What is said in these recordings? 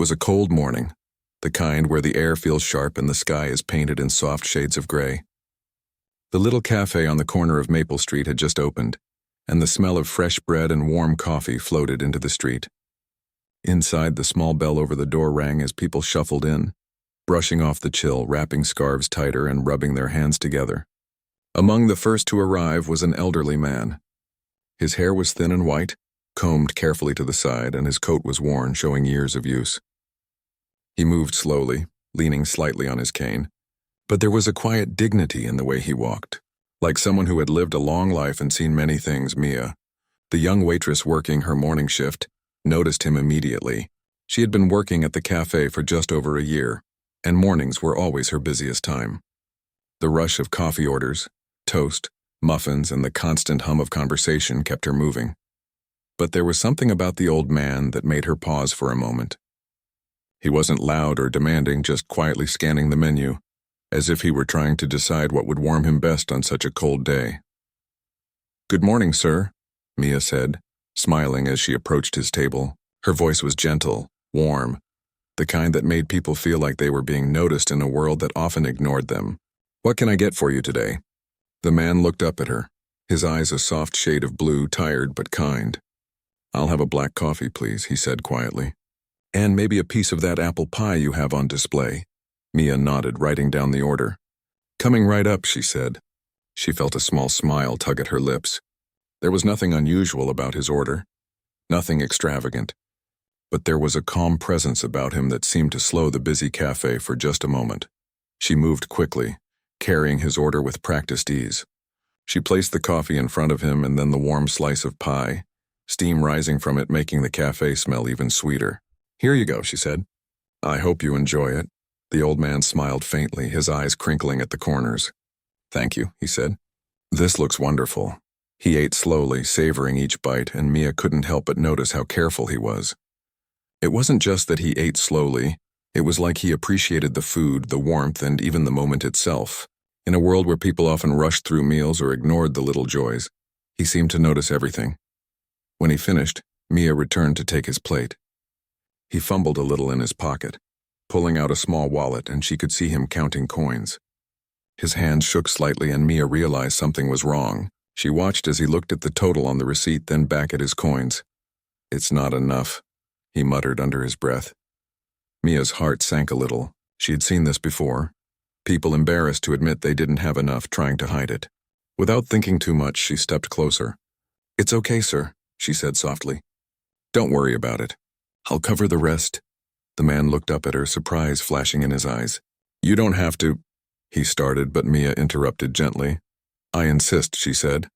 was a cold morning, the kind where the air feels sharp and the sky is painted in soft shades of gray. The little cafe on the corner of Maple Street had just opened, and the smell of fresh bread and warm coffee floated into the street. Inside, the small bell over the door rang as people shuffled in, brushing off the chill, wrapping scarves tighter and rubbing their hands together. Among the first to arrive was an elderly man. His hair was thin and white, combed carefully to the side, and his coat was worn, showing years of use. He moved slowly, leaning slightly on his cane, but there was a quiet dignity in the way he walked, like someone who had lived a long life and seen many things. Mia, the young waitress working her morning shift, noticed him immediately. She had been working at the cafe for just over a year, and mornings were always her busiest time. The rush of coffee orders, toast, muffins, and the constant hum of conversation kept her moving. But there was something about the old man that made her pause for a moment. He wasn't loud or demanding, just quietly scanning the menu, as if he were trying to decide what would warm him best on such a cold day. "Good morning, sir," Mia said, smiling as she approached his table. Her voice was gentle, warm, the kind that made people feel like they were being noticed in a world that often ignored them. "What can I get for you today?" The man looked up at her, his eyes a soft shade of blue, tired but kind. "I'll have a black coffee, please," he said quietly. "And maybe a piece of that apple pie you have on display." Mia nodded, writing down the order. "Coming right up," she said. She felt a small smile tug at her lips. There was nothing unusual about his order, nothing extravagant, but there was a calm presence about him that seemed to slow the busy cafe for just a moment. She moved quickly, carrying his order with practiced ease. She placed the coffee in front of him and then the warm slice of pie, steam rising from it making the cafe smell even sweeter. "Here you go," she said. "I hope you enjoy it." The old man smiled faintly, his eyes crinkling at the corners. "Thank you," he said. "This looks wonderful." He ate slowly, savoring each bite, and Mia couldn't help but notice how careful he was. It wasn't just that he ate slowly, it was like he appreciated the food, the warmth, and even the moment itself. In a world where people often rushed through meals or ignored the little joys, he seemed to notice everything. When he finished, Mia returned to take his plate. He fumbled a little in his pocket, pulling out a small wallet, and she could see him counting coins. His hand shook slightly and Mia realized something was wrong. She watched as he looked at the total on the receipt, then back at his coins. "It's not enough," he muttered under his breath. Mia's heart sank a little. She had seen this before. People embarrassed to admit they didn't have enough, trying to hide it. Without thinking too much, she stepped closer. "It's okay, sir," she said softly. "Don't worry about it. I'll cover the rest." The man looked up at her, surprise flashing in his eyes. "You don't have to," he started, but Mia interrupted gently. "I insist," she said.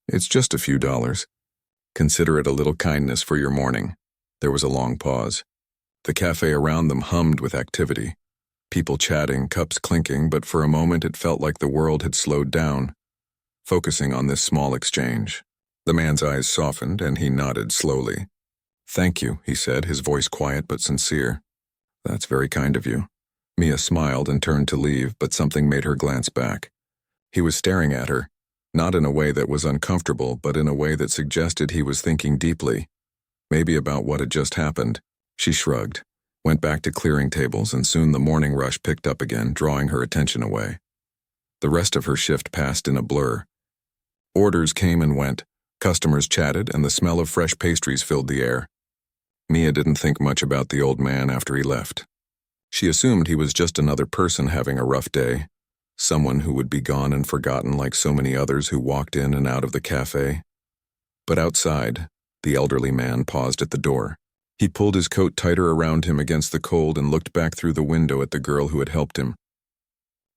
"It's just a few dollars. Consider it a little kindness for your morning." There was a long pause. The cafe around them hummed with activity. People chatting, cups clinking, but for a moment it felt like the world had slowed down, focusing on this small exchange. The man's eyes softened, and he nodded slowly. "Thank you," he said, his voice quiet but sincere. "That's very kind of you." Mia smiled and turned to leave, but something made her glance back. He was staring at her, not in a way that was uncomfortable, but in a way that suggested he was thinking deeply, maybe about what had just happened. She shrugged, went back to clearing tables, and soon the morning rush picked up again, drawing her attention away. The rest of her shift passed in a blur. Orders came and went, customers chatted, and the smell of fresh pastries filled the air. Mia didn't think much about the old man after he left. She assumed he was just another person having a rough day, someone who would be gone and forgotten like so many others who walked in and out of the cafe. But outside, the elderly man paused at the door. He pulled his coat tighter around him against the cold and looked back through the window at the girl who had helped him.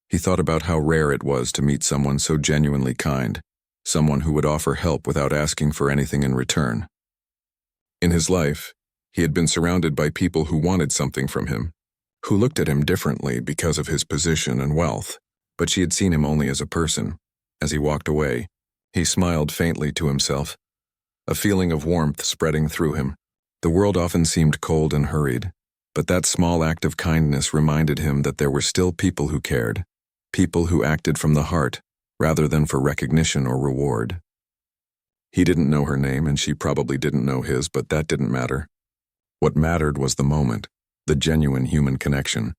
He thought about how rare it was to meet someone so genuinely kind, someone who would offer help without asking for anything in return. In his life, he had been surrounded by people who wanted something from him, who looked at him differently because of his position and wealth, but she had seen him only as a person. As he walked away, he smiled faintly to himself, a feeling of warmth spreading through him. The world often seemed cold and hurried, but that small act of kindness reminded him that there were still people who cared, people who acted from the heart, rather than for recognition or reward. He didn't know her name, and she probably didn't know his, but that didn't matter. What mattered was the moment, the genuine human connection,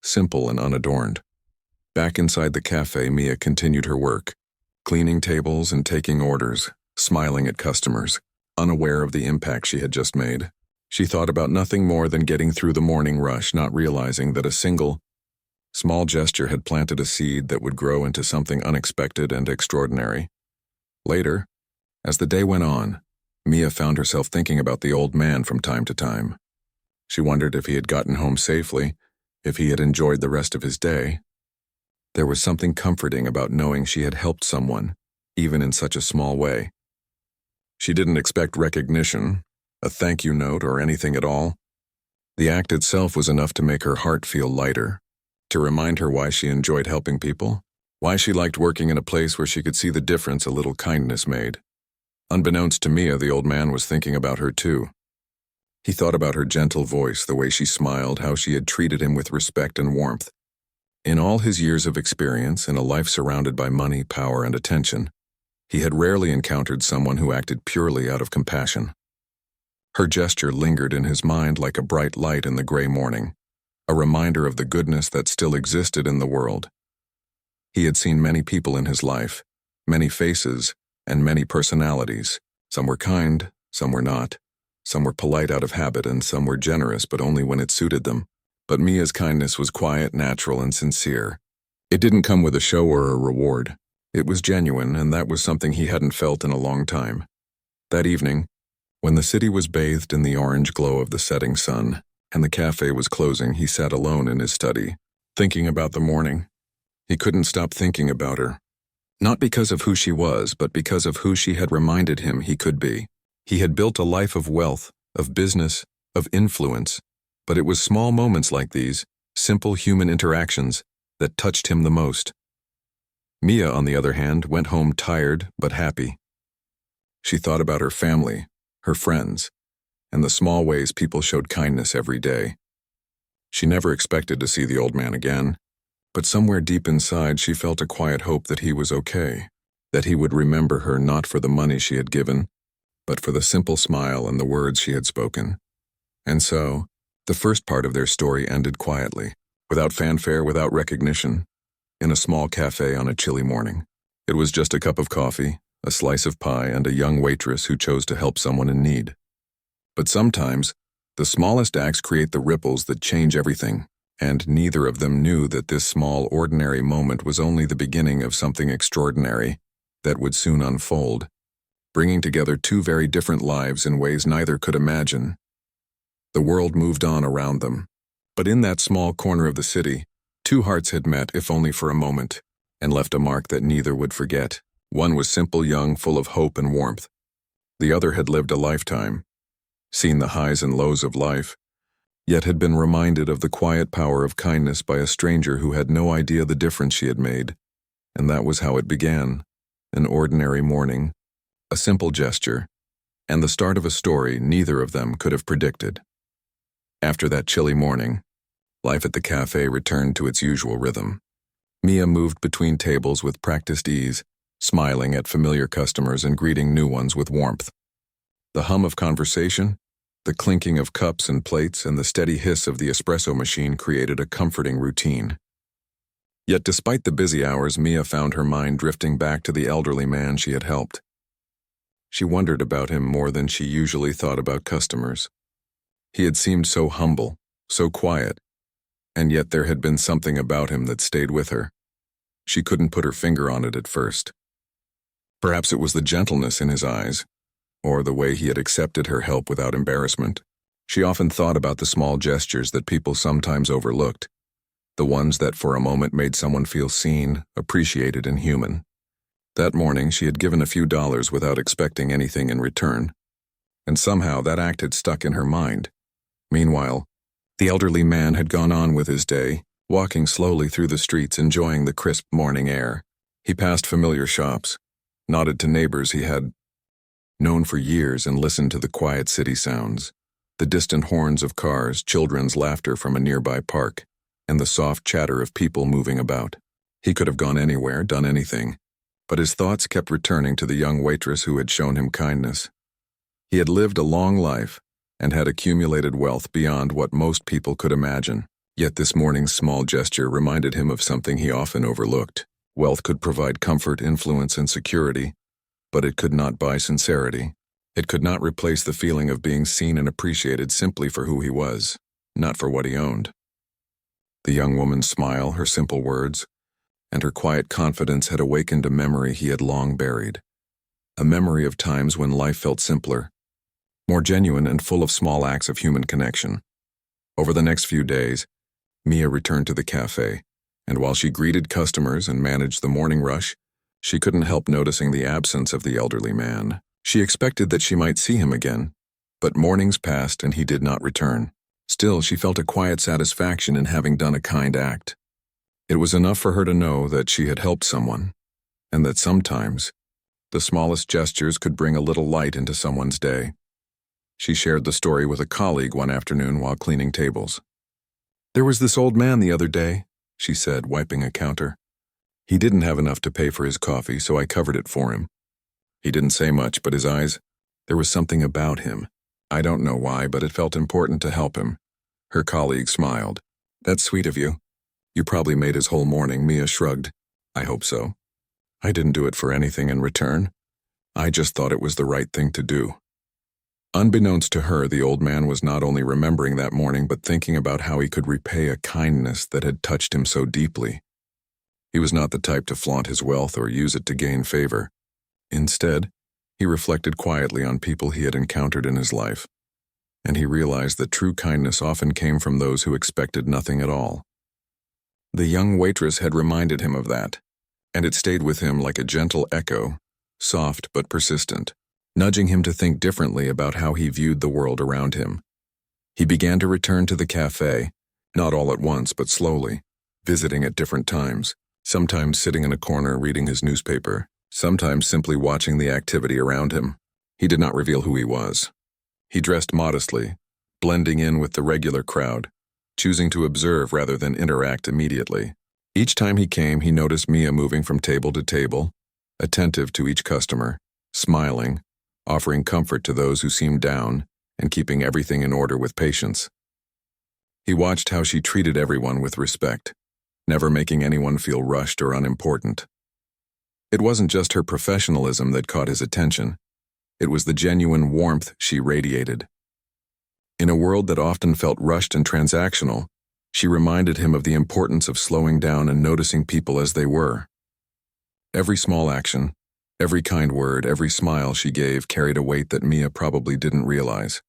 simple and unadorned. Back inside the cafe, Mia continued her work, cleaning tables and taking orders, smiling at customers, unaware of the impact she had just made. She thought about nothing more than getting through the morning rush, not realizing that a single, small gesture had planted a seed that would grow into something unexpected and extraordinary. Later, as the day went on, Mia found herself thinking about the old man from time to time. She wondered if he had gotten home safely, if he had enjoyed the rest of his day. There was something comforting about knowing she had helped someone, even in such a small way. She didn't expect recognition, a thank you note, or anything at all. The act itself was enough to make her heart feel lighter, to remind her why she enjoyed helping people, why she liked working in a place where she could see the difference a little kindness made. Unbeknownst to Mia, the old man was thinking about her too. He thought about her gentle voice, the way she smiled, how she had treated him with respect and warmth. In all his years of experience in a life surrounded by money, power, and attention, he had rarely encountered someone who acted purely out of compassion. Her gesture lingered in his mind like a bright light in the gray morning, a reminder of the goodness that still existed in the world. He had seen many people in his life, many faces, and many personalities. Some were kind, some were not. Some were polite out of habit, and some were generous, but only when it suited them. But Mia's kindness was quiet, natural, and sincere. It didn't come with a show or a reward. It was genuine, and that was something he hadn't felt in a long time. That evening, when the city was bathed in the orange glow of the setting sun, and the cafe was closing, he sat alone in his study, thinking about the morning. He couldn't stop thinking about her. Not because of who she was, but because of who she had reminded him he could be. He had built a life of wealth, of business, of influence, but it was small moments like these, simple human interactions, that touched him the most. Mia, on the other hand, went home tired but happy. She thought about her family, her friends, and the small ways people showed kindness every day. She never expected to see the old man again, but somewhere deep inside she felt a quiet hope that he was okay, that he would remember her not for the money she had given, but for the simple smile and the words she had spoken. And so, the first part of their story ended quietly, without fanfare, without recognition, in a small cafe on a chilly morning. It was just a cup of coffee, a slice of pie, and a young waitress who chose to help someone in need. But sometimes, the smallest acts create the ripples that change everything, and neither of them knew that this small, ordinary moment was only the beginning of something extraordinary that would soon unfold, bringing together two very different lives in ways neither could imagine. The world moved on around them, but in that small corner of the city, two hearts had met, if only for a moment, and left a mark that neither would forget. One was simple, young, full of hope and warmth. The other had lived a lifetime, seen the highs and lows of life, yet had been reminded of the quiet power of kindness by a stranger who had no idea the difference she had made. And that was how it began, an ordinary morning, a simple gesture, and the start of a story neither of them could have predicted. After that chilly morning, life at the cafe returned to its usual rhythm. Mia moved between tables with practiced ease, smiling at familiar customers and greeting new ones with warmth. The hum of conversation, the clinking of cups and plates, and the steady hiss of the espresso machine created a comforting routine. Yet despite the busy hours, Mia found her mind drifting back to the elderly man she had helped. She wondered about him more than she usually thought about customers. He had seemed so humble, so quiet, and yet there had been something about him that stayed with her. She couldn't put her finger on it at first. Perhaps it was the gentleness in his eyes, or the way he had accepted her help without embarrassment. She often thought about the small gestures that people sometimes overlooked, the ones that for a moment made someone feel seen, appreciated, and human. That morning she had given a few dollars without expecting anything in return, and somehow that act had stuck in her mind. Meanwhile, the elderly man had gone on with his day, walking slowly through the streets, enjoying the crisp morning air. He passed familiar shops, nodded to neighbors he had known for years, and listened to the quiet city sounds, the distant horns of cars, children's laughter from a nearby park, and the soft chatter of people moving about. He could have gone anywhere, done anything, but his thoughts kept returning to the young waitress who had shown him kindness. He had lived a long life, and had accumulated wealth beyond what most people could imagine. Yet this morning's small gesture reminded him of something he often overlooked. Wealth could provide comfort, influence, and security, but it could not buy sincerity. It could not replace the feeling of being seen and appreciated simply for who he was, not for what he owned. The young woman's smile, her simple words, and her quiet confidence had awakened a memory he had long buried. A memory of times when life felt simpler, more genuine, and full of small acts of human connection. Over the next few days, Mia returned to the cafe, and while she greeted customers and managed the morning rush, she couldn't help noticing the absence of the elderly man. She expected that she might see him again, but mornings passed and he did not return. Still, she felt a quiet satisfaction in having done a kind act. It was enough for her to know that she had helped someone, and that sometimes the smallest gestures could bring a little light into someone's day. She shared the story with a colleague one afternoon while cleaning tables. "There was this old man the other day," she said, wiping a counter. "He didn't have enough to pay for his coffee, so I covered it for him. He didn't say much, but his eyes, there was something about him. I don't know why, but it felt important to help him." Her colleague smiled. "That's sweet of you. You probably made his whole morning." Mia shrugged. "I hope so. I didn't do it for anything in return. I just thought it was the right thing to do." Unbeknownst to her, the old man was not only remembering that morning but thinking about how he could repay a kindness that had touched him so deeply. He was not the type to flaunt his wealth or use it to gain favor. Instead, he reflected quietly on people he had encountered in his life, and he realized that true kindness often came from those who expected nothing at all. The young waitress had reminded him of that, and it stayed with him like a gentle echo, soft but persistent, nudging him to think differently about how he viewed the world around him. He began to return to the cafe, not all at once but slowly, visiting at different times, sometimes sitting in a corner reading his newspaper, sometimes simply watching the activity around him. He did not reveal who he was. He dressed modestly, blending in with the regular crowd, choosing to observe rather than interact immediately. Each time he came, he noticed Mia moving from table to table, attentive to each customer, smiling, offering comfort to those who seemed down, and keeping everything in order with patience. He watched how she treated everyone with respect, never making anyone feel rushed or unimportant. It wasn't just her professionalism that caught his attention. It was the genuine warmth she radiated. In a world that often felt rushed and transactional, she reminded him of the importance of slowing down and noticing people as they were. Every small action, every kind word, every smile she gave carried a weight that Mia probably didn't realize.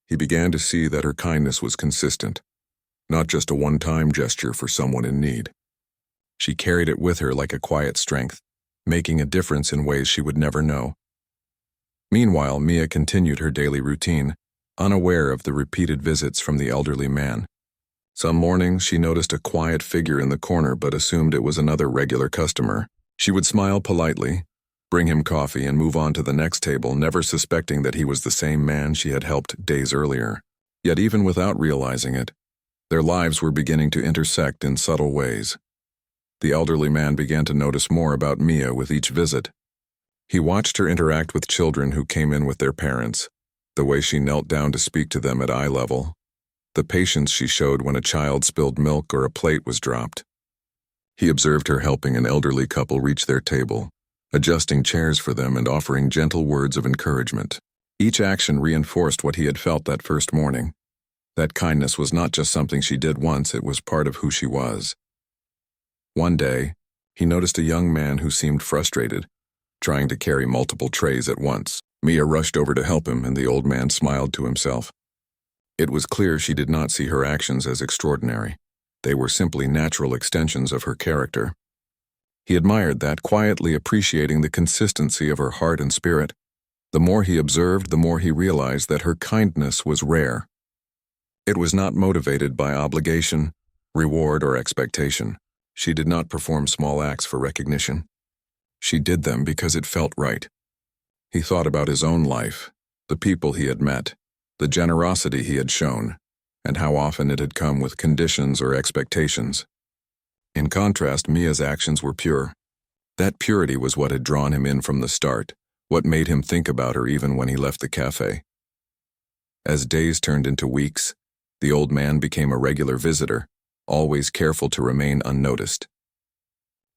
He began to see that her kindness was consistent, not just a one-time gesture for someone in need. She carried it with her like a quiet strength, making a difference in ways she would never know. Meanwhile, Mia continued her daily routine, unaware of the repeated visits from the elderly man. Some mornings she noticed a quiet figure in the corner but assumed it was another regular customer. She would smile politely, bring him coffee, and move on to the next table, never suspecting that he was the same man she had helped days earlier. Yet even without realizing it, their lives were beginning to intersect in subtle ways. The elderly man began to notice more about Mia with each visit. He watched her interact with children who came in with their parents, the way she knelt down to speak to them at eye level, the patience she showed when a child spilled milk or a plate was dropped. He observed her helping an elderly couple reach their table, adjusting chairs for them and offering gentle words of encouragement. Each action reinforced what he had felt that first morning. That kindness was not just something she did once, it was part of who she was. One day, he noticed a young man who seemed frustrated, trying to carry multiple trays at once. Mia rushed over to help him, and the old man smiled to himself. It was clear she did not see her actions as extraordinary. They were simply natural extensions of her character. He admired that, quietly appreciating the consistency of her heart and spirit. The more he observed, the more he realized that her kindness was rare. It was not motivated by obligation, reward, or expectation. She did not perform small acts for recognition. She did them because it felt right. He thought about his own life, the people he had met, the generosity he had shown, and how often it had come with conditions or expectations. In contrast, Mia's actions were pure. That purity was what had drawn him in from the start, what made him think about her even when he left the cafe. As days turned into weeks, the old man became a regular visitor, always careful to remain unnoticed.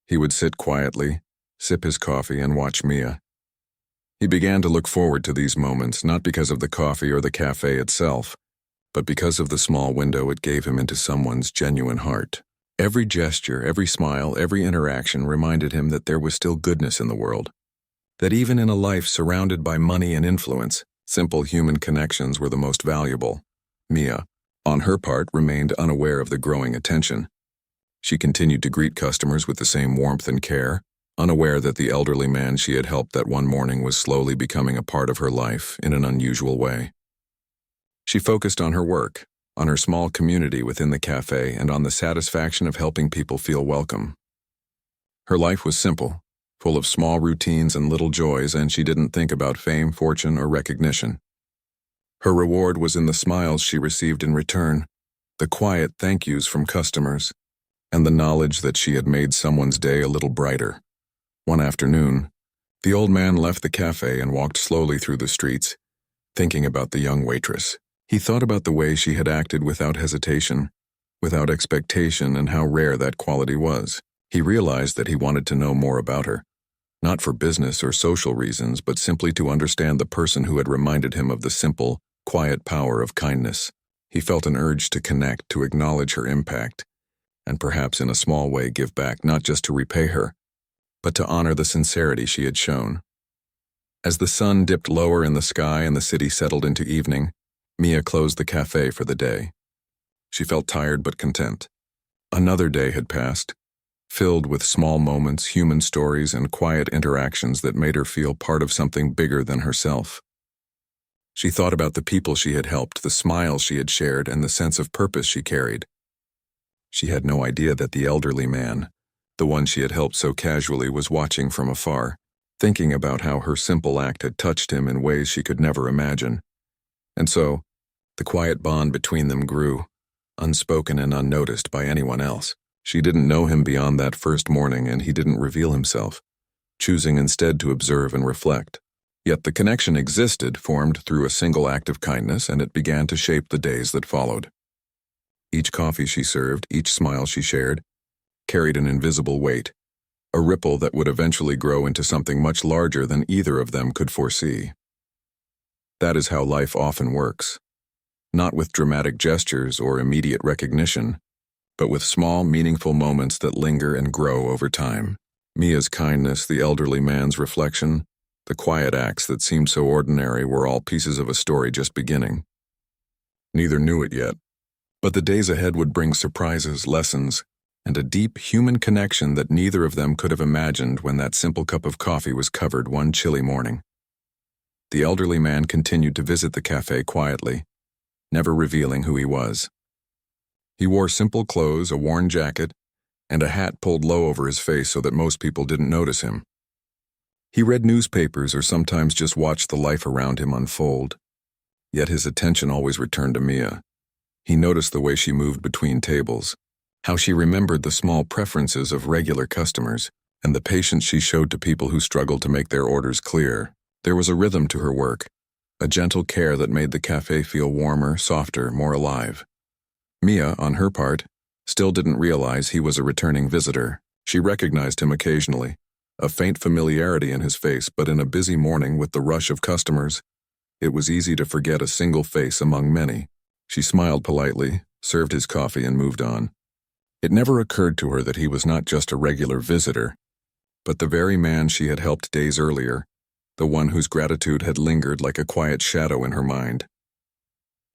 He would sit quietly, sip his coffee, and watch Mia. He began to look forward to these moments, not because of the coffee or the cafe itself, but because of the small window it gave him into someone's genuine heart. Every gesture, every smile, every interaction reminded him that there was still goodness in the world, that even in a life surrounded by money and influence, simple human connections were the most valuable. Mia, on her part, remained unaware of the growing attention. She continued to greet customers with the same warmth and care, unaware that the elderly man she had helped that one morning was slowly becoming a part of her life in an unusual way. She focused on her work, on her small community within the cafe, and on the satisfaction of helping people feel welcome. Her life was simple, full of small routines and little joys, and she didn't think about fame, fortune, or recognition. Her reward was in the smiles she received in return, the quiet thank yous from customers, and the knowledge that she had made someone's day a little brighter. One afternoon, the old man left the cafe and walked slowly through the streets, thinking about the young waitress. He thought about the way she had acted without hesitation, without expectation, and how rare that quality was. He realized that he wanted to know more about her, not for business or social reasons, but simply to understand the person who had reminded him of the simple, quiet power of kindness. He felt an urge to connect, to acknowledge her impact, and perhaps in a small way give back, not just to repay her, but to honor the sincerity she had shown. As the sun dipped lower in the sky and the city settled into evening, Mia closed the cafe for the day. She felt tired but content. Another day had passed, filled with small moments, human stories, and quiet interactions that made her feel part of something bigger than herself. She thought about the people she had helped, the smiles she had shared, and the sense of purpose she carried. She had no idea that the elderly man, the one she had helped so casually, was watching from afar, thinking about how her simple act had touched him in ways she could never imagine. And so, the quiet bond between them grew, unspoken and unnoticed by anyone else. She didn't know him beyond that first morning, and he didn't reveal himself, choosing instead to observe and reflect. Yet the connection existed, formed through a single act of kindness, and it began to shape the days that followed. Each coffee she served, each smile she shared, carried an invisible weight, a ripple that would eventually grow into something much larger than either of them could foresee. That is how life often works, not with dramatic gestures or immediate recognition, but with small, meaningful moments that linger and grow over time. Mia's kindness, the elderly man's reflection, the quiet acts that seemed so ordinary were all pieces of a story just beginning. Neither knew it yet, but the days ahead would bring surprises, lessons, and a deep human connection that neither of them could have imagined when that simple cup of coffee was covered one chilly morning. The elderly man continued to visit the cafe quietly, never revealing who he was. He wore simple clothes, a worn jacket, and a hat pulled low over his face so that most people didn't notice him. He read newspapers or sometimes just watched the life around him unfold. Yet his attention always returned to Mia. He noticed the way she moved between tables, how she remembered the small preferences of regular customers, and the patience she showed to people who struggled to make their orders clear. There was a rhythm to her work, a gentle care that made the cafe feel warmer, softer, more alive. Mia, on her part, still didn't realize he was a returning visitor. She recognized him occasionally, a faint familiarity in his face, but in a busy morning with the rush of customers, it was easy to forget a single face among many. She smiled politely, served his coffee, and moved on. It never occurred to her that he was not just a regular visitor, but the very man she had helped days earlier, the one whose gratitude had lingered like a quiet shadow in her mind.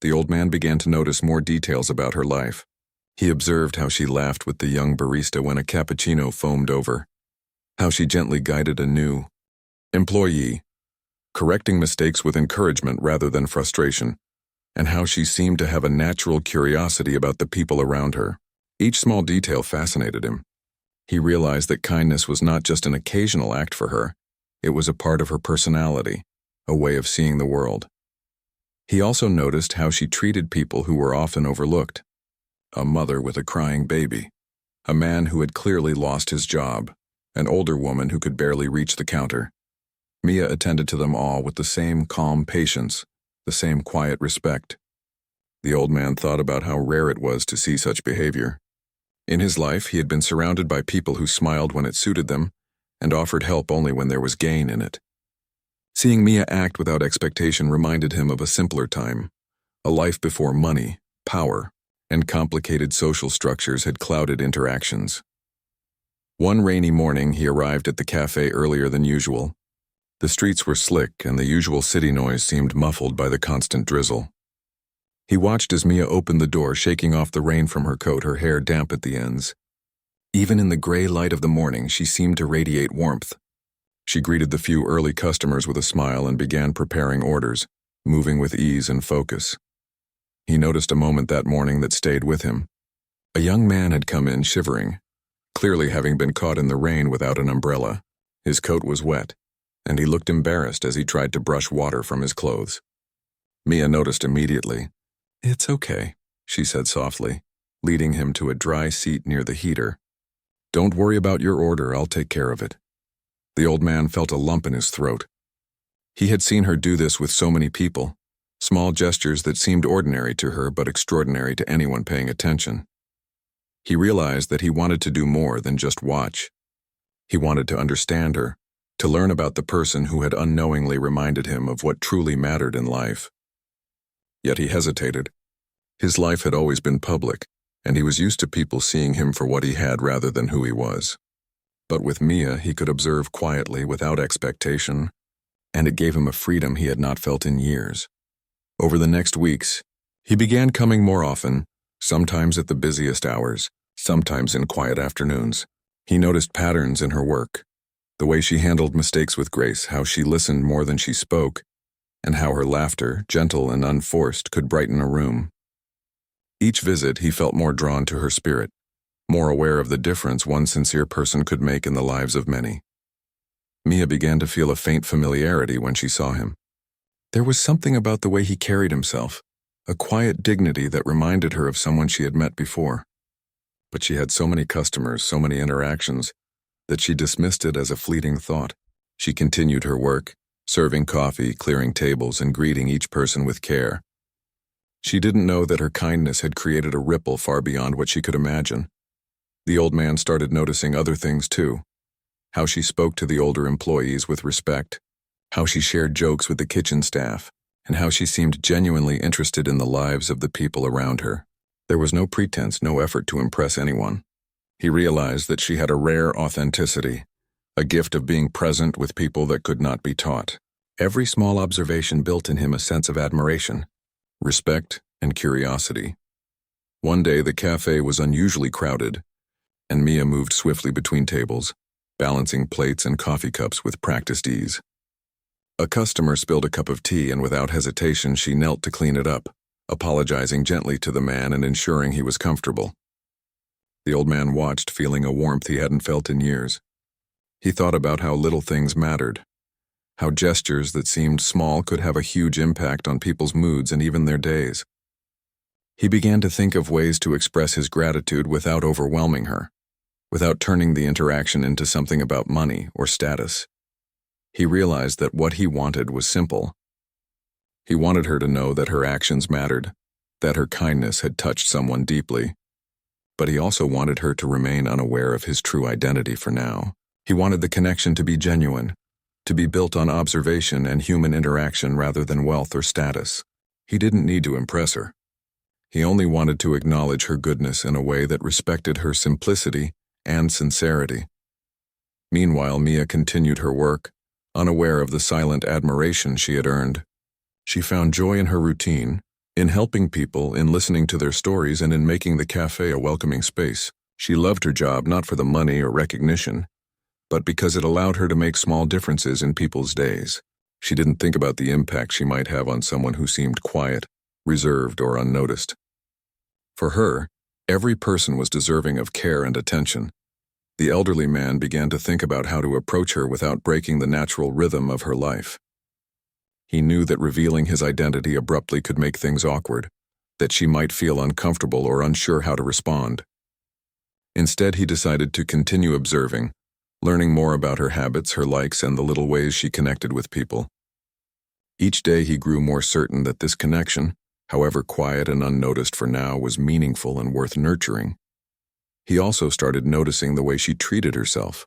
The old man began to notice more details about her life. He observed how she laughed with the young barista when a cappuccino foamed over, how she gently guided a new employee, correcting mistakes with encouragement rather than frustration, and how she seemed to have a natural curiosity about the people around her. Each small detail fascinated him. He realized that kindness was not just an occasional act for her, it was a part of her personality, a way of seeing the world. He also noticed how she treated people who were often overlooked. A mother with a crying baby, a man who had clearly lost his job, an older woman who could barely reach the counter. Mia attended to them all with the same calm patience, the same quiet respect. The old man thought about how rare it was to see such behavior. In his life, he had been surrounded by people who smiled when it suited them and offered help only when there was gain in it. Seeing Mia act without expectation reminded him of a simpler time, a life before money, power, and complicated social structures had clouded interactions. One rainy morning, he arrived at the cafe earlier than usual. The streets were slick, and the usual city noise seemed muffled by the constant drizzle. He watched as Mia opened the door, shaking off the rain from her coat, her hair damp at the ends. Even in the gray light of the morning, she seemed to radiate warmth. She greeted the few early customers with a smile and began preparing orders, moving with ease and focus. He noticed a moment that morning that stayed with him. A young man had come in shivering, clearly having been caught in the rain without an umbrella. His coat was wet, and he looked embarrassed as he tried to brush water from his clothes. Mia noticed immediately. "It's okay," she said softly, leading him to a dry seat near the heater. "Don't worry about your order, I'll take care of it." The old man felt a lump in his throat. He had seen her do this with so many people, small gestures that seemed ordinary to her but extraordinary to anyone paying attention. He realized that he wanted to do more than just watch. He wanted to understand her, to learn about the person who had unknowingly reminded him of what truly mattered in life. Yet he hesitated. His life had always been public, and he was used to people seeing him for what he had rather than who he was. But with Mia, he could observe quietly, without expectation, and it gave him a freedom he had not felt in years. Over the next weeks, he began coming more often, sometimes at the busiest hours, sometimes in quiet afternoons. He noticed patterns in her work, the way she handled mistakes with grace, how she listened more than she spoke, and how her laughter, gentle and unforced, could brighten a room. Each visit, he felt more drawn to her spirit, more aware of the difference one sincere person could make in the lives of many. Mia began to feel a faint familiarity when she saw him. There was something about the way he carried himself, a quiet dignity that reminded her of someone she had met before. But she had so many customers, so many interactions, that she dismissed it as a fleeting thought. She continued her work, serving coffee, clearing tables, and greeting each person with care. She didn't know that her kindness had created a ripple far beyond what she could imagine. The old man started noticing other things too. How she spoke to the older employees with respect, how she shared jokes with the kitchen staff, and how she seemed genuinely interested in the lives of the people around her. There was no pretense, no effort to impress anyone. He realized that she had a rare authenticity, a gift of being present with people that could not be taught. Every small observation built in him a sense of admiration, respect, and curiosity. One day the cafe was unusually crowded, and Mia moved swiftly between tables, balancing plates and coffee cups with practiced ease. A customer spilled a cup of tea, and without hesitation she knelt to clean it up, apologizing gently to the man and ensuring he was comfortable. The old man watched, feeling a warmth he hadn't felt in years. He thought about how little things mattered, how gestures that seemed small could have a huge impact on people's moods and even their days. He began to think of ways to express his gratitude without overwhelming her, without turning the interaction into something about money or status. He realized that what he wanted was simple. He wanted her to know that her actions mattered, that her kindness had touched someone deeply. But he also wanted her to remain unaware of his true identity for now. He wanted the connection to be genuine, to be built on observation and human interaction rather than wealth or status. He didn't need to impress her. He only wanted to acknowledge her goodness in a way that respected her simplicity and sincerity. Meanwhile, Mia continued her work, unaware of the silent admiration she had earned. She found joy in her routine, in helping people, in listening to their stories, and in making the cafe a welcoming space. She loved her job not for the money or recognition, but because it allowed her to make small differences in people's days. She didn't think about the impact she might have on someone who seemed quiet, reserved, or unnoticed. For her, every person was deserving of care and attention. The elderly man began to think about how to approach her without breaking the natural rhythm of her life. He knew that revealing his identity abruptly could make things awkward, that she might feel uncomfortable or unsure how to respond. Instead, he decided to continue observing, learning more about her habits, her likes, and the little ways she connected with people. Each day he grew more certain that this connection, however quiet and unnoticed for now, was meaningful and worth nurturing. He also started noticing the way she treated herself.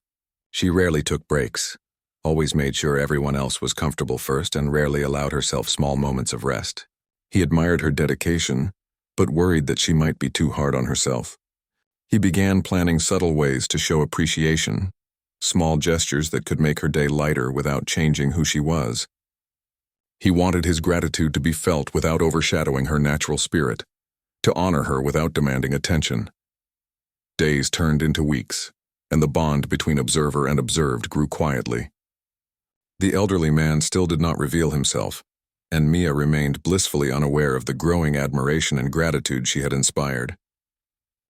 She rarely took breaks, always made sure everyone else was comfortable first, and rarely allowed herself small moments of rest. He admired her dedication, but worried that she might be too hard on herself. He began planning subtle ways to show appreciation, small gestures that could make her day lighter without changing who she was. He wanted his gratitude to be felt without overshadowing her natural spirit, to honor her without demanding attention. Days turned into weeks, and the bond between observer and observed grew quietly. The elderly man still did not reveal himself, and Mia remained blissfully unaware of the growing admiration and gratitude she had inspired.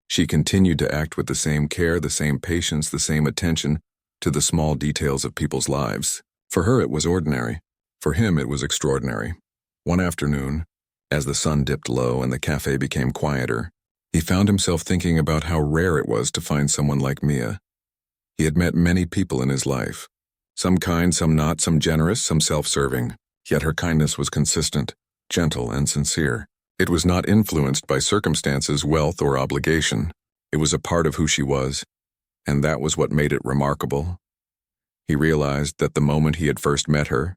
She continued to act with the same care, the same patience, the same attention to the small details of people's lives. For her it was ordinary. For him it was extraordinary. One afternoon, as the sun dipped low and the cafe became quieter, he found himself thinking about how rare it was to find someone like Mia. He had met many people in his life, some kind, some not, some generous, some self-serving, yet her kindness was consistent, gentle, and sincere. It was not influenced by circumstances, wealth, or obligation. It was a part of who she was, and that was what made it remarkable. He realized that the moment he had first met her,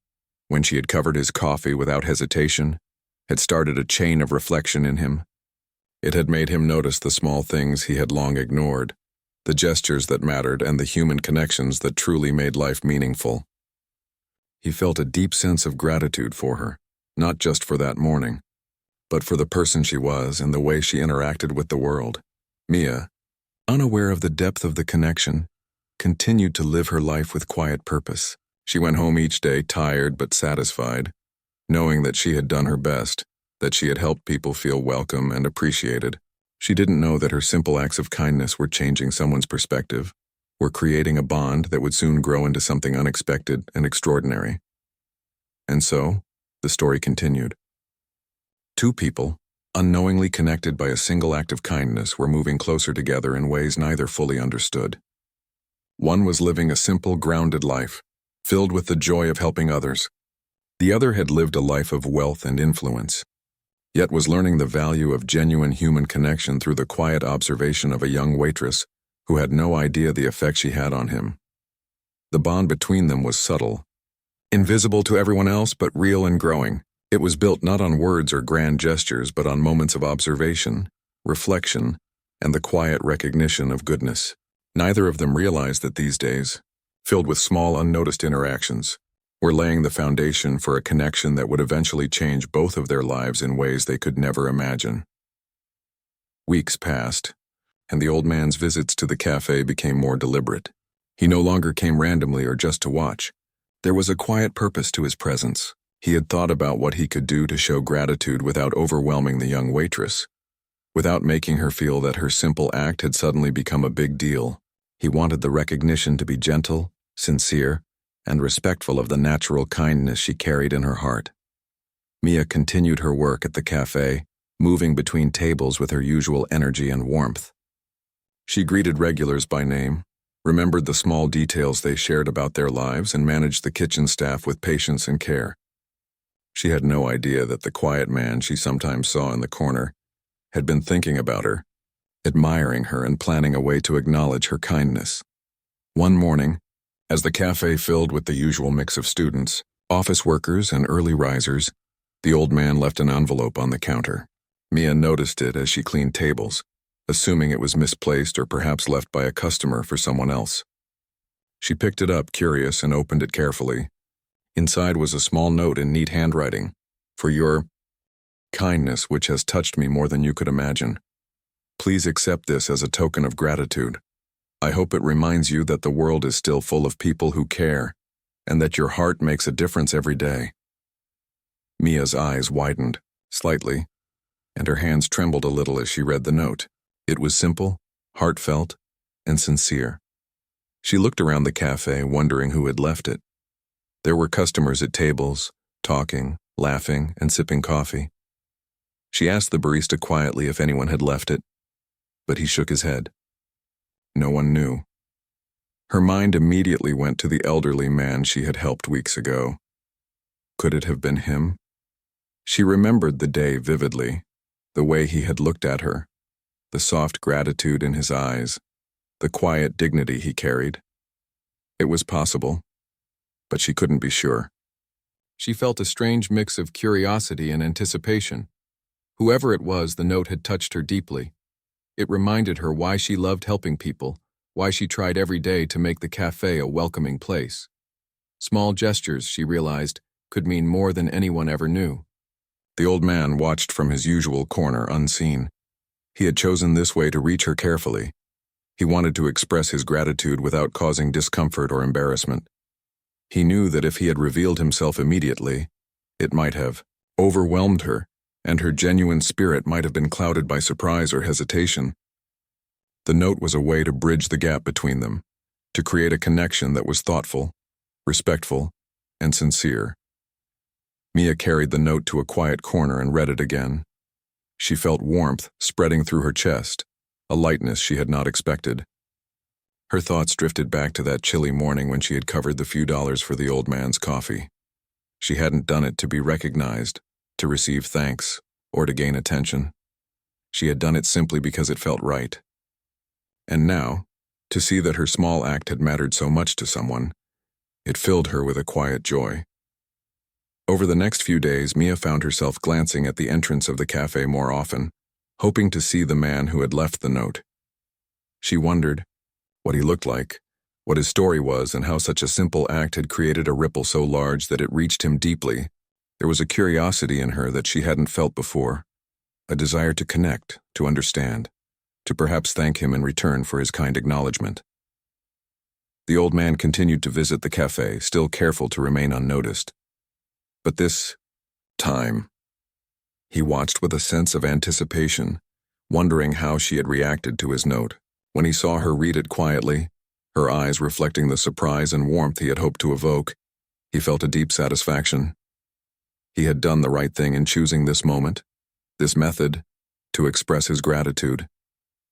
when she had covered his coffee without hesitation, had started a chain of reflection in him. It had made him notice the small things he had long ignored, the gestures that mattered, and the human connections that truly made life meaningful. He felt a deep sense of gratitude for her, not just for that morning, but for the person she was and the way she interacted with the world. Mia, unaware of the depth of the connection, continued to live her life with quiet purpose. She went home each day tired but satisfied, knowing that she had done her best, that she had helped people feel welcome and appreciated. She didn't know that her simple acts of kindness were changing someone's perspective, were creating a bond that would soon grow into something unexpected and extraordinary. And so, the story continued. Two people, unknowingly connected by a single act of kindness, were moving closer together in ways neither fully understood. One was living a simple, grounded life, filled with the joy of helping others. The other had lived a life of wealth and influence, yet was learning the value of genuine human connection through the quiet observation of a young waitress who had no idea the effect she had on him. The bond between them was subtle, invisible to everyone else, but real and growing. It was built not on words or grand gestures, but on moments of observation, reflection, and the quiet recognition of goodness. Neither of them realized that these days, filled with small unnoticed interactions, were laying the foundation for a connection that would eventually change both of their lives in ways they could never imagine. Weeks passed, and the old man's visits to the cafe became more deliberate. He no longer came randomly or just to watch. There was a quiet purpose to his presence. He had thought about what he could do to show gratitude without overwhelming the young waitress, without making her feel that her simple act had suddenly become a big deal. He wanted the recognition to be gentle, sincere, and respectful of the natural kindness she carried in her heart. Mia continued her work at the cafe, moving between tables with her usual energy and warmth. She greeted regulars by name, remembered the small details they shared about their lives, and managed the kitchen staff with patience and care. She had no idea that the quiet man she sometimes saw in the corner had been thinking about her, admiring her, and planning a way to acknowledge her kindness. One morning, as the cafe filled with the usual mix of students, office workers, and early risers, the old man left an envelope on the counter. Mia noticed it as she cleaned tables, assuming it was misplaced or perhaps left by a customer for someone else. She picked it up, curious, and opened it carefully. Inside was a small note in neat handwriting. "For your kindness, which has touched me more than you could imagine. Please accept this as a token of gratitude. I hope it reminds you that the world is still full of people who care, and that your heart makes a difference every day." Mia's eyes widened, slightly, and her hands trembled a little as she read the note. It was simple, heartfelt, and sincere. She looked around the cafe, wondering who had left it. There were customers at tables, talking, laughing, and sipping coffee. She asked the barista quietly if anyone had left it, but he shook his head. No one knew. Her mind immediately went to the elderly man she had helped weeks ago. Could it have been him? She remembered the day vividly, the way he had looked at her, the soft gratitude in his eyes, the quiet dignity he carried. It was possible, but she couldn't be sure. She felt a strange mix of curiosity and anticipation. Whoever it was, the note had touched her deeply. It reminded her why she loved helping people, why she tried every day to make the cafe a welcoming place. Small gestures, she realized, could mean more than anyone ever knew. The old man watched from his usual corner unseen. He had chosen this way to reach her carefully. He wanted to express his gratitude without causing discomfort or embarrassment. He knew that if he had revealed himself immediately, it might have overwhelmed her, and her genuine spirit might have been clouded by surprise or hesitation. The note was a way to bridge the gap between them, to create a connection that was thoughtful, respectful, and sincere. Mia carried the note to a quiet corner and read it again. She felt warmth spreading through her chest, a lightness she had not expected. Her thoughts drifted back to that chilly morning when she had covered the few dollars for the old man's coffee. She hadn't done it to be recognized, to receive thanks, or to gain attention. She had done it simply because it felt right. And now, to see that her small act had mattered so much to someone, it filled her with a quiet joy. Over the next few days, Mia found herself glancing at the entrance of the cafe more often, hoping to see the man who had left the note. She wondered what he looked like, what his story was, and how such a simple act had created a ripple so large that it reached him deeply. There was a curiosity in her that she hadn't felt before, a desire to connect, to understand, to perhaps thank him in return for his kind acknowledgement. The old man continued to visit the cafe, still careful to remain unnoticed. But this time, he watched with a sense of anticipation, wondering how she had reacted to his note. When he saw her read it quietly, her eyes reflecting the surprise and warmth he had hoped to evoke, he felt a deep satisfaction. He had done the right thing in choosing this moment, this method, to express his gratitude.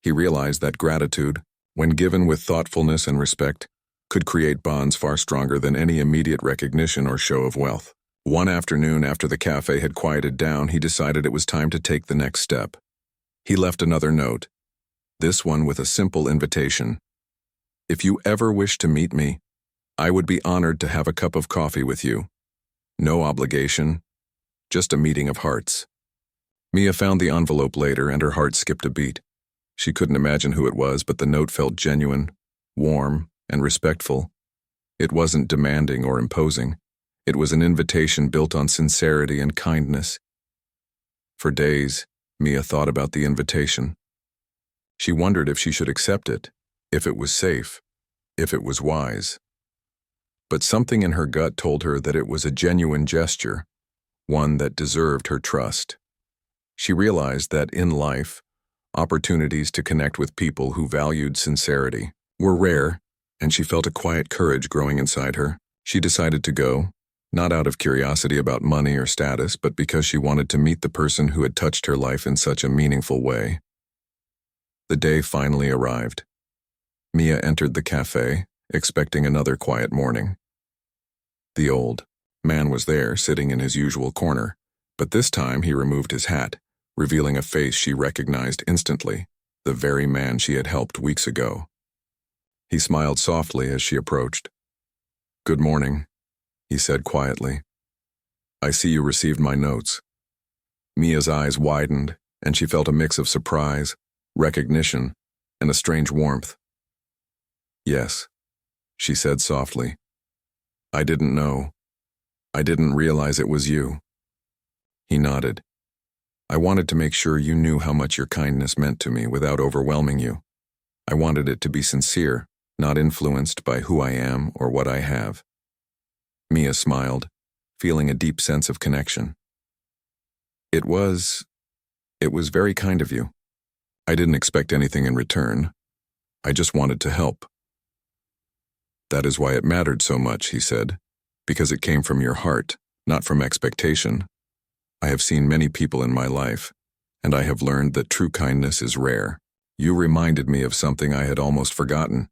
He realized that gratitude, when given with thoughtfulness and respect, could create bonds far stronger than any immediate recognition or show of wealth. One afternoon, after the cafe had quieted down, he decided it was time to take the next step. He left another note, this one with a simple invitation. If you ever wish to meet me, I would be honored to have a cup of coffee with you. No obligation, just a meeting of hearts. Mia found the envelope later and her heart skipped a beat. She couldn't imagine who it was, but the note felt genuine, warm, and respectful. It wasn't demanding or imposing. It was an invitation built on sincerity and kindness. For days, Mia thought about the invitation. She wondered if she should accept it, if it was safe, if it was wise. But something in her gut told her that it was a genuine gesture, one that deserved her trust. She realized that in life, opportunities to connect with people who valued sincerity were rare, and she felt a quiet courage growing inside her. She decided to go, not out of curiosity about money or status, but because she wanted to meet the person who had touched her life in such a meaningful way. The day finally arrived. Mia entered the cafe, expecting another quiet morning. The old man was there, sitting in his usual corner, but this time he removed his hat, revealing a face she recognized instantly, the very man she had helped weeks ago. He smiled softly as she approached. "Good morning," he said quietly. "I see you received my notes." Mia's eyes widened, and she felt a mix of surprise, recognition, and a strange warmth. "Yes," she said softly. "I didn't know. I didn't realize it was you." He nodded. "I wanted to make sure you knew how much your kindness meant to me without overwhelming you. I wanted it to be sincere, not influenced by who I am or what I have." Mia smiled, feeling a deep sense of connection. It was very kind of you. I didn't expect anything in return. I just wanted to help." "That is why it mattered so much," he said, "because it came from your heart, not from expectation. I have seen many people in my life, and I have learned that true kindness is rare. You reminded me of something I had almost forgotten,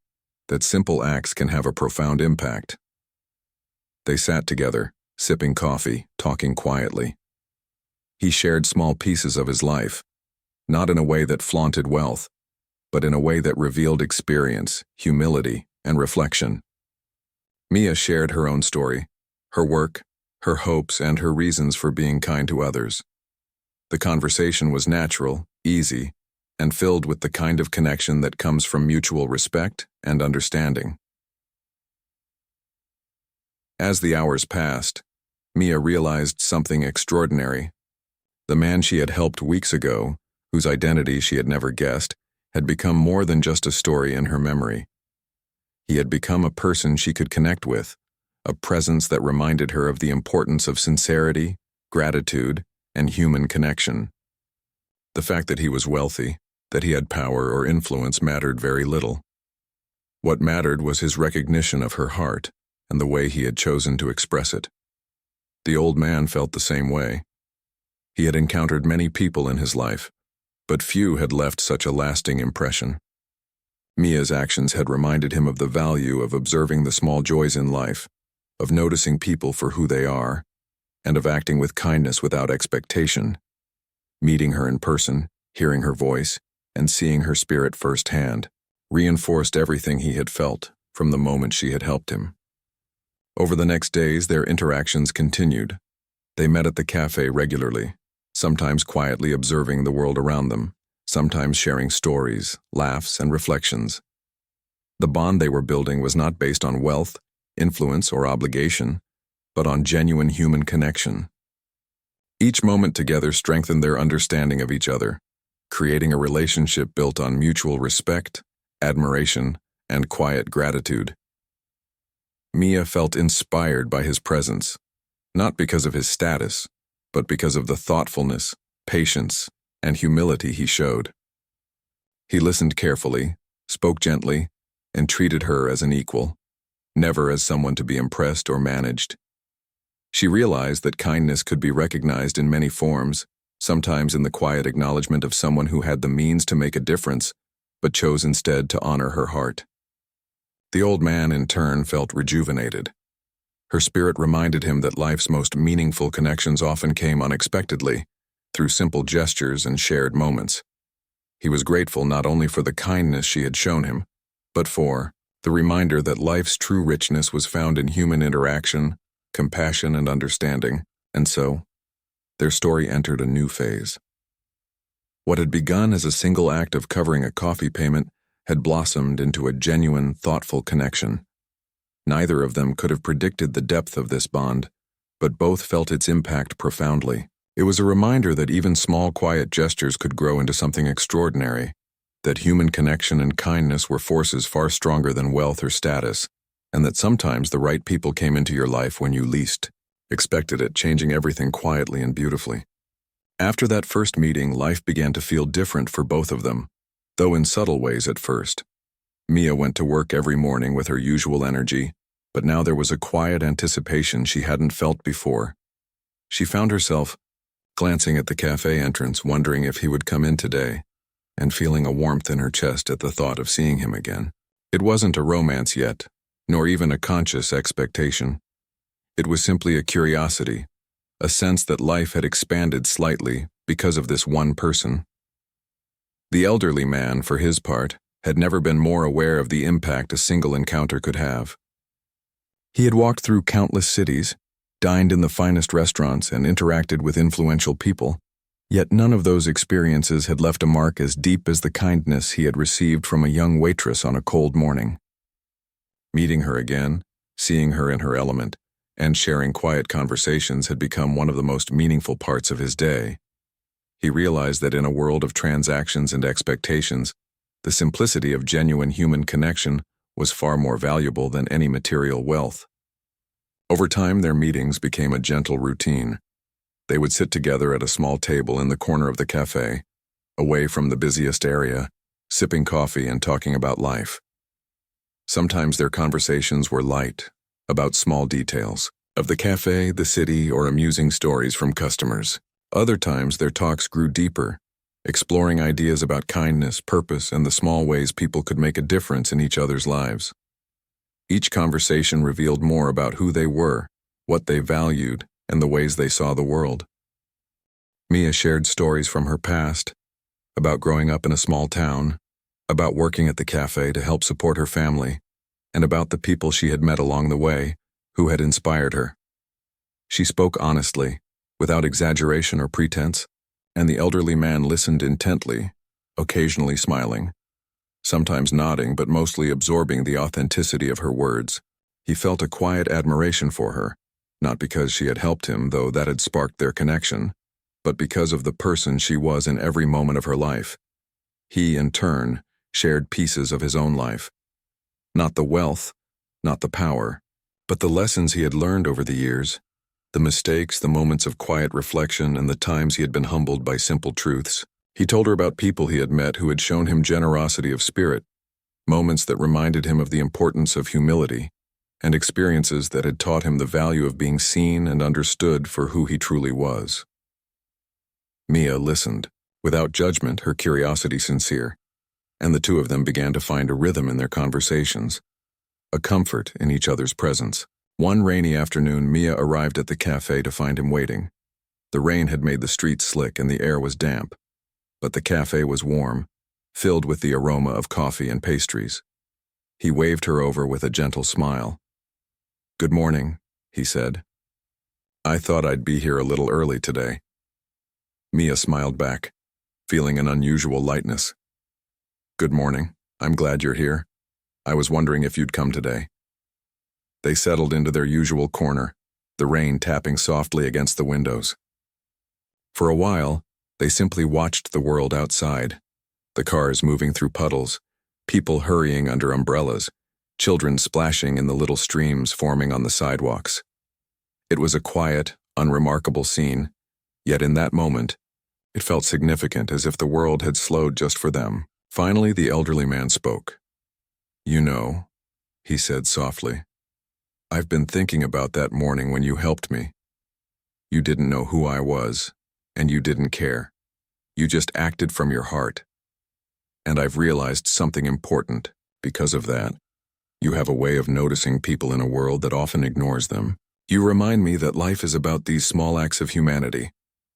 that simple acts can have a profound impact." They sat together, sipping coffee, talking quietly. He shared small pieces of his life, not in a way that flaunted wealth, but in a way that revealed experience, humility, and reflection. Mia shared her own story, her work, her hopes, and her reasons for being kind to others. The conversation was natural, easy, and filled with the kind of connection that comes from mutual respect and understanding. As the hours passed, Mia realized something extraordinary. The man she had helped weeks ago, whose identity she had never guessed, had become more than just a story in her memory. He had become a person she could connect with, a presence that reminded her of the importance of sincerity, gratitude, and human connection. The fact that he was wealthy, that he had power or influence mattered very little. What mattered was his recognition of her heart and the way he had chosen to express it. The old man felt the same way. He had encountered many people in his life, but few had left such a lasting impression. Mia's actions had reminded him of the value of observing the small joys in life, of noticing people for who they are, and of acting with kindness without expectation. Meeting her in person, hearing her voice, and seeing her spirit firsthand reinforced everything he had felt from the moment she had helped him. Over the next days, their interactions continued. They met at the cafe regularly, sometimes quietly observing the world around them, sometimes sharing stories, laughs, and reflections. The bond they were building was not based on wealth, influence, or obligation, but on genuine human connection. Each moment together strengthened their understanding of each other, creating a relationship built on mutual respect, admiration, and quiet gratitude. Mia felt inspired by his presence, not because of his status, but because of the thoughtfulness, patience, and humility he showed. He listened carefully, spoke gently, and treated her as an equal, never as someone to be impressed or managed. She realized that kindness could be recognized in many forms, sometimes in the quiet acknowledgement of someone who had the means to make a difference, but chose instead to honor her heart. The old man, in turn, felt rejuvenated. Her spirit reminded him that life's most meaningful connections often came unexpectedly, through simple gestures and shared moments. He was grateful not only for the kindness she had shown him, but for the reminder that life's true richness was found in human interaction, compassion, and understanding, and so, their story entered a new phase. What had begun as a single act of covering a coffee payment had blossomed into a genuine, thoughtful connection. Neither of them could have predicted the depth of this bond, but both felt its impact profoundly. It was a reminder that even small, quiet gestures could grow into something extraordinary, that human connection and kindness were forces far stronger than wealth or status, and that sometimes the right people came into your life when you least expected it, changing everything quietly and beautifully. After that first meeting, life began to feel different for both of them, though in subtle ways at first. Mia went to work every morning with her usual energy, but now there was a quiet anticipation she hadn't felt before. She found herself glancing at the cafe entrance, wondering if he would come in today, and feeling a warmth in her chest at the thought of seeing him again. It wasn't a romance yet, nor even a conscious expectation. It was simply a curiosity, a sense that life had expanded slightly because of this one person. The elderly man, for his part, had never been more aware of the impact a single encounter could have. He had walked through countless cities, dined in the finest restaurants, and interacted with influential people, yet none of those experiences had left a mark as deep as the kindness he had received from a young waitress on a cold morning. Meeting her again, seeing her in her element, and sharing quiet conversations had become one of the most meaningful parts of his day. He realized that in a world of transactions and expectations, the simplicity of genuine human connection was far more valuable than any material wealth. Over time, their meetings became a gentle routine. They would sit together at a small table in the corner of the cafe, away from the busiest area, sipping coffee and talking about life. Sometimes their conversations were light, about small details of the cafe, the city, or amusing stories from customers. Other times their talks grew deeper, exploring ideas about kindness, purpose, and the small ways people could make a difference in each other's lives. Each conversation revealed more about who they were what they valued, and the ways they saw the world. Mia shared stories from her past, about growing up in a small town, about working at the cafe to help support her family, and about the people she had met along the way who had inspired her. She spoke honestly, without exaggeration or pretense, and the elderly man listened intently, occasionally smiling, sometimes nodding but mostly absorbing the authenticity of her words. He felt a quiet admiration for her, not because she had helped him, though that had sparked their connection, but because of the person she was in every moment of her life. He, in turn, shared pieces of his own life. Not the wealth, not the power, but the lessons he had learned over the years, the mistakes, the moments of quiet reflection, and the times he had been humbled by simple truths. He told her about people he had met who had shown him generosity of spirit, moments that reminded him of the importance of humility, and experiences that had taught him the value of being seen and understood for who he truly was. Mia listened, without judgment, her curiosity sincere, and the two of them began to find a rhythm in their conversations, a comfort in each other's presence. One rainy afternoon, Mia arrived at the cafe to find him waiting. The rain had made the streets slick and the air was damp, but the cafe was warm, filled with the aroma of coffee and pastries. He waved her over with a gentle smile. "Good morning," he said. "I thought I'd be here a little early today." Mia smiled back, feeling an unusual lightness. "Good morning. I'm glad you're here. I was wondering if you'd come today." They settled into their usual corner, the rain tapping softly against the windows. For a while, they simply watched the world outside, the cars moving through puddles, people hurrying under umbrellas, children splashing in the little streams forming on the sidewalks. It was a quiet, unremarkable scene, yet in that moment, it felt significant, as if the world had slowed just for them. Finally, the elderly man spoke. "You know," he said softly, "I've been thinking about that morning when you helped me. You didn't know who I was, and you didn't care. You just acted from your heart. And I've realized something important because of that. You have a way of noticing people in a world that often ignores them. You remind me that life is about these small acts of humanity,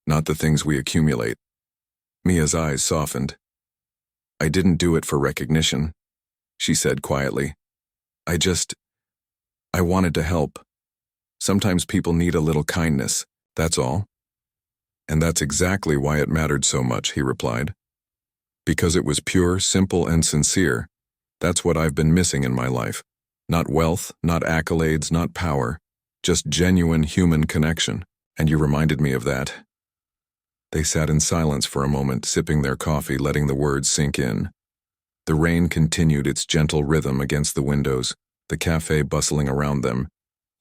not the things we accumulate." Mia's eyes softened. "I didn't do it for recognition," she said quietly. I wanted to help. Sometimes people need a little kindness, that's all." "And that's exactly why it mattered so much," he replied. "Because it was pure, simple, and sincere. That's what I've been missing in my life. Not wealth, not accolades, not power, just genuine human connection, and you reminded me of that." They sat in silence for a moment, sipping their coffee, letting the words sink in. The rain continued its gentle rhythm against the windows, the cafe bustling around them,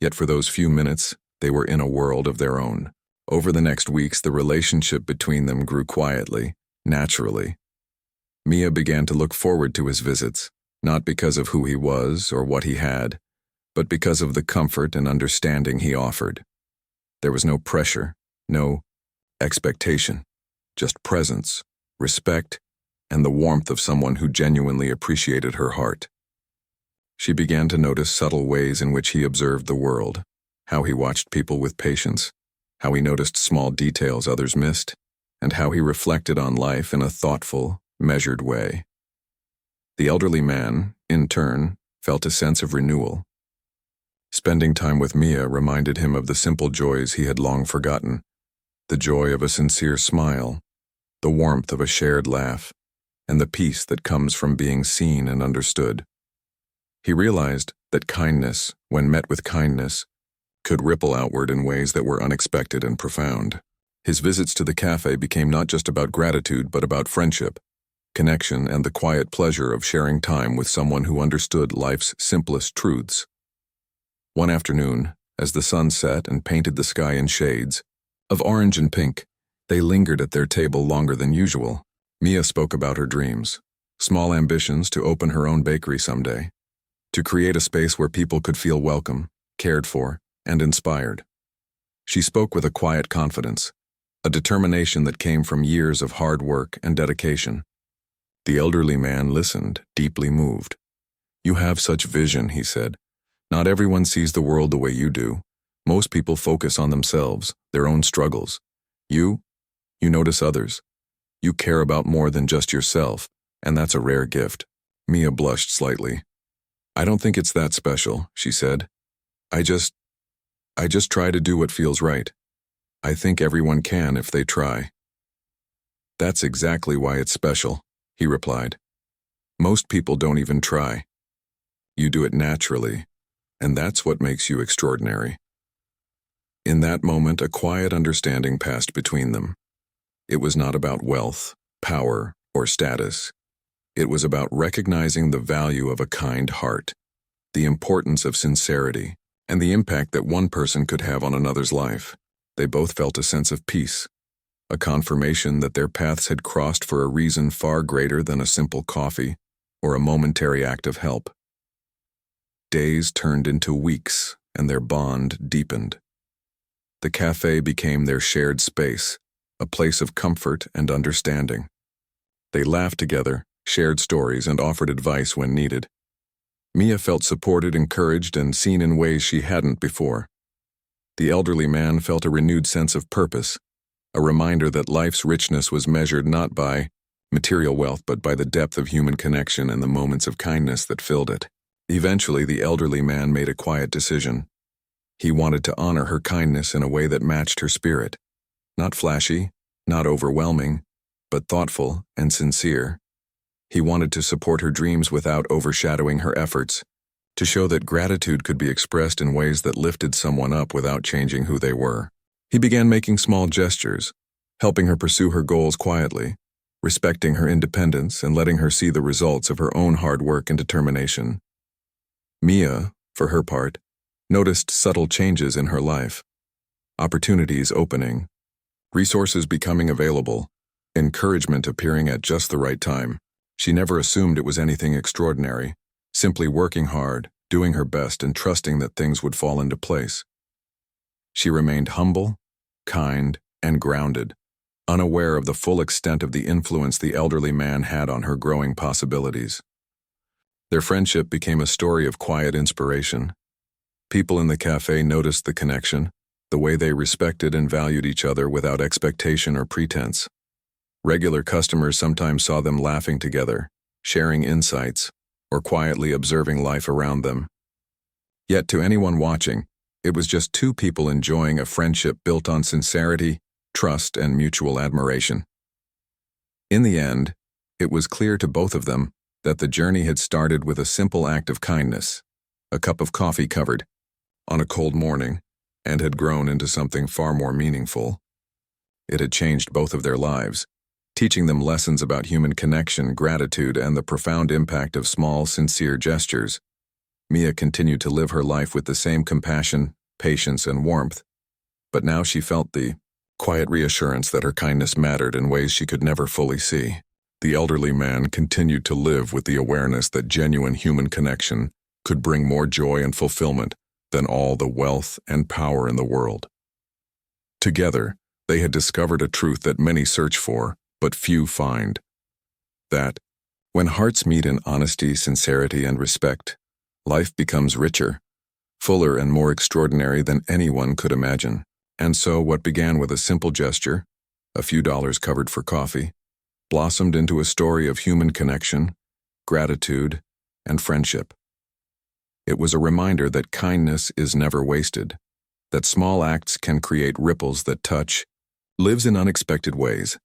yet for those few minutes, they were in a world of their own. Over the next weeks, the relationship between them grew quietly, naturally. Mia began to look forward to his visits, not because of who he was or what he had, but because of the comfort and understanding he offered. There was no pressure, no expectation, just presence, respect, and the warmth of someone who genuinely appreciated her heart. She began to notice subtle ways in which he observed the world, how he watched people with patience, how he noticed small details others missed, and how he reflected on life in a thoughtful, measured way. The elderly man, in turn, felt a sense of renewal. Spending time with Mia reminded him of the simple joys he had long forgotten, the joy of a sincere smile, the warmth of a shared laugh, and the peace that comes from being seen and understood. He realized that kindness, when met with kindness, could ripple outward in ways that were unexpected and profound. His visits to the cafe became not just about gratitude, but about friendship, connection, and the quiet pleasure of sharing time with someone who understood life's simplest truths. One afternoon, as the sun set and painted the sky in shades of orange and pink, they lingered at their table longer than usual. Mia spoke about her dreams, small ambitions to open her own bakery someday, to create a space where people could feel welcome, cared for, and inspired. She spoke with a quiet confidence, a determination that came from years of hard work and dedication. The elderly man listened, deeply moved. "You have such vision," he said. "Not everyone sees the world the way you do. Most people focus on themselves, their own struggles. You notice others. You care about more than just yourself, and that's a rare gift. Mia blushed slightly. I don't think it's that special, she said. I just try to do what feels right. I think everyone can if they try. That's exactly why it's special, he replied. Most people don't even try. You do it naturally, and that's what makes you extraordinary. In that moment, a quiet understanding passed between them. It was not about wealth, power, or status. It was about recognizing the value of a kind heart, the importance of sincerity, and the impact that one person could have on another's life. They both felt a sense of peace, a confirmation that their paths had crossed for a reason far greater than a simple coffee or a momentary act of help. Days turned into weeks, and their bond deepened. The cafe became their shared space, a place of comfort and understanding. They laughed together, shared stories, and offered advice when needed. Mia felt supported, encouraged, and seen in ways she hadn't before. The elderly man felt a renewed sense of purpose, a reminder that life's richness was measured not by material wealth but by the depth of human connection and the moments of kindness that filled it. Eventually, the elderly man made a quiet decision. He wanted to honor her kindness in a way that matched her spirit. Not flashy, not overwhelming, but thoughtful and sincere. He wanted to support her dreams without overshadowing her efforts, to show that gratitude could be expressed in ways that lifted someone up without changing who they were. He began making small gestures, helping her pursue her goals quietly, respecting her independence and letting her see the results of her own hard work and determination. Mia, for her part, noticed subtle changes in her life. Opportunities opening, resources becoming available, encouragement appearing at just the right time. She never assumed it was anything extraordinary, simply working hard, doing her best, and trusting that things would fall into place. She remained humble, kind, and grounded, unaware of the full extent of the influence the elderly man had on her growing possibilities. Their friendship became a story of quiet inspiration. People in the cafe noticed the connection, the way they respected and valued each other without expectation or pretense. Regular customers sometimes saw them laughing together, sharing insights, or quietly observing life around them. Yet to anyone watching, it was just two people enjoying a friendship built on sincerity, trust, and mutual admiration. In the end, it was clear to both of them that the journey had started with a simple act of kindness, a cup of coffee covered, on a cold morning, and had grown into something far more meaningful. It had changed both of their lives, teaching them lessons about human connection, gratitude, and the profound impact of small, sincere gestures. Mia continued to live her life with the same compassion, patience, and warmth, but now she felt the quiet reassurance that her kindness mattered in ways she could never fully see. The elderly man continued to live with the awareness that genuine human connection could bring more joy and fulfillment than all the wealth and power in the world. Together, they had discovered a truth that many search for, but few find. That, when hearts meet in honesty, sincerity, and respect, life becomes richer, fuller, and more extraordinary than anyone could imagine. And so what began with a simple gesture, a few dollars covered for coffee, blossomed into a story of human connection, gratitude, and friendship. It was a reminder that kindness is never wasted, that small acts can create ripples that touch, lives in unexpected ways,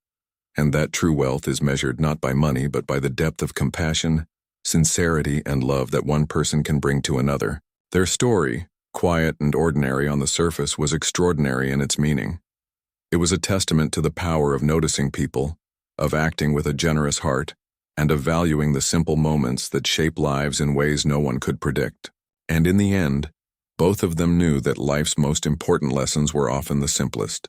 and that true wealth is measured not by money but by the depth of compassion, sincerity, and love that one person can bring to another. Their story, quiet and ordinary on the surface, was extraordinary in its meaning. It was a testament to the power of noticing people, of acting with a generous heart, and of valuing the simple moments that shape lives in ways no one could predict. And in the end, both of them knew that life's most important lessons were often the simplest.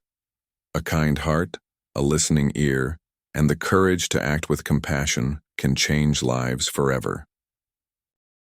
A kind heart, a listening ear, and the courage to act with compassion can change lives forever.